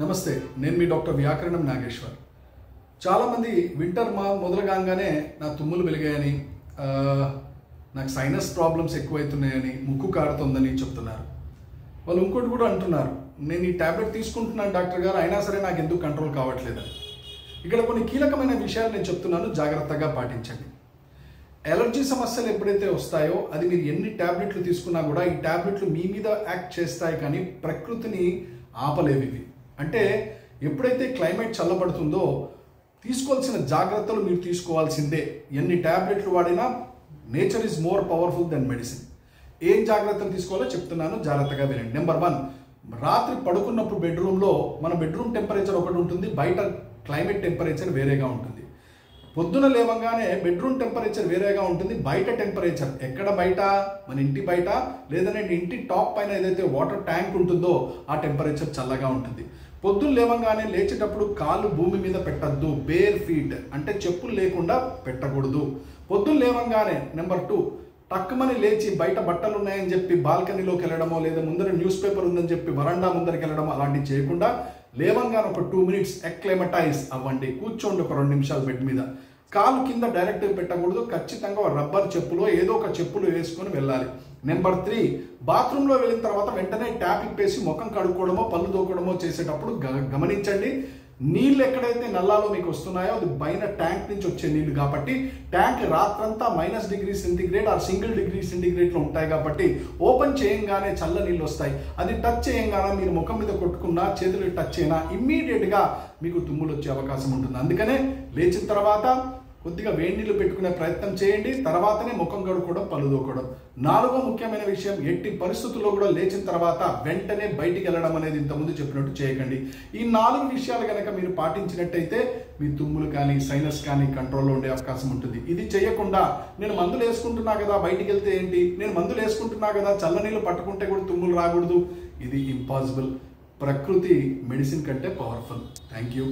నమస్తే, నేను మీ డాక్టర్ వ్యాకరణం నాగేశ్వర్. చాలామంది వింటర్ మొదలుగానే నా తుమ్ములు వెలిగాయని, నాకు సైనస్ ప్రాబ్లమ్స్ ఎక్కువైతున్నాయని, ముక్కు కారుతుందని చెప్తున్నారు. వాళ్ళు ఇంకోటి కూడా అంటున్నారు, నేను ఈ ట్యాబ్లెట్ తీసుకుంటున్నాను డాక్టర్ గారు, అయినా సరే నాకు ఎందుకు కంట్రోల్ కావట్లేదని. ఇక్కడ కొన్ని కీలకమైన విషయాలు నేను చెప్తున్నాను, జాగ్రత్తగా పాటించండి. ఎలర్జీ సమస్యలు ఎప్పుడైతే వస్తాయో అది మీరు ఎన్ని ట్యాబ్లెట్లు తీసుకున్నా కూడా ఈ ట్యాబ్లెట్లు మీ మీద యాక్ట్ చేస్తాయి, కానీ ప్రకృతిని ఆపలేవి ఇవి. అంటే ఎప్పుడైతే క్లైమేట్ చల్లబడుతుందో తీసుకోవాల్సిన జాగ్రత్తలు మీరు తీసుకోవాల్సిందే. ఎన్ని ట్యాబ్లెట్లు వాడినా nature is more powerful than medicine. ఏం జాగ్రత్తలు తీసుకోవాలో చెప్తున్నాను, జాగ్రత్తగా వినండి. నెంబర్ 1, రాత్రి పడుకున్నప్పుడు బెడ్రూమ్లో మన బెడ్రూమ్ టెంపరేచర్ ఒకటి ఉంటుంది, బయట క్లైమేట్ టెంపరేచర్ వేరేగా ఉంటుంది. పొద్దున లేవగానే బెడ్రూమ్ టెంపరేచర్ వేరేగా ఉంటుంది, బయట టెంపరేచర్ ఎక్కడ బయట, మన ఇంటి బయట లేదంటే ఇంటి టాప్ పైన ఏదైతే వాటర్ ట్యాంక్ ఉంటుందో ఆ టెంపరేచర్ చల్లగా ఉంటుంది. పొద్దున్న లేవగానే లేచేటప్పుడు కాళ్ళు భూమి మీద పెట్టద్దు, బేర్ ఫీట్ అంటే చెప్పులు లేకుండా పెట్టకూడదు. పొద్దున్న లేవగానే నెంబర్ 2, టక్కుమని లేచి బయట బట్టలు ఉన్నాయని చెప్పి బాల్కనీలోకి వెళ్ళడమో లేదా ముందర న్యూస్ పేపర్ ఉందని చెప్పి వరండా ముందరికి వెళ్ళడమో అలాంటివి చేయకుండా లేవంగానే ఒక 2 minutes అక్లెమటైజ్ అవ్వండి, కూర్చోండి ఒక 2 నిమిషాలు బెడ్ మీద. కాలు కింద డైరెక్ట్గా పెట్టకూడదు, ఖచ్చితంగా రబ్బర్ చెప్పులో ఏదో ఒక చెప్పులు వేసుకొని వెళ్ళాలి. నెంబర్ 3, బాత్రూంలో వెళ్ళిన తర్వాత వెంటనే ట్యాప్ ఇప్పేసి ముఖం కడుక్కోవడమో పళ్ళు దూకడమో చేసేటప్పుడు గమనించండి, నీళ్ళు ఎక్కడైతే నల్లాలో మీకు వస్తున్నాయో అది పైన ట్యాంక్ నుంచి వచ్చే నీళ్లు కాబట్టి ట్యాంక్ రాత్రంతా -°C ఆర్ సింగిల్°C ఉంటాయి కాబట్టి ఓపెన్ చేయంగానే చల్ల నీళ్ళు వస్తాయి. అది టచ్ చేయంగానే మీరు ముఖం మీద కొట్టుకున్నా చేతులు టచ్ అయినా ఇమ్మీడియట్గా మీకు తుమ్ములు వచ్చే అవకాశం ఉంటుంది. అందుకనే లేచిన తర్వాత కొద్దిగా వేడి నీళ్ళు పెట్టుకునే ప్రయత్నం చేయండి, తర్వాతనే ముఖం కడుక్కోవడం పళ్ళు దూకోవడం. 4వ ముఖ్యమైన విషయం, ఎట్టి పరిస్థితుల్లో కూడా లేచిన తర్వాత వెంటనే బయటికి వెళ్ళడం అనేది ఇంతకుముందు చెప్పినట్టు చేయకండి. ఈ 4 విషయాలు కనుక మీరు పాటించినట్టయితే మీ తుమ్ములు కానీ సైనస్ కానీ కంట్రోల్లో ఉండే అవకాశం ఉంటుంది. ఇది చేయకుండా నేను మందులు వేసుకుంటున్నా కదా బయటికి వెళ్తే ఏంటి, నేను మందులు వేసుకుంటున్నా కదా చల్లనీళ్ళు పట్టుకుంటే కూడా తుమ్ములు రాకూడదు, ఇది ఇంపాసిబుల్. ప్రకృతి మెడిసిన్ కంటే పవర్ఫుల్. Thank you.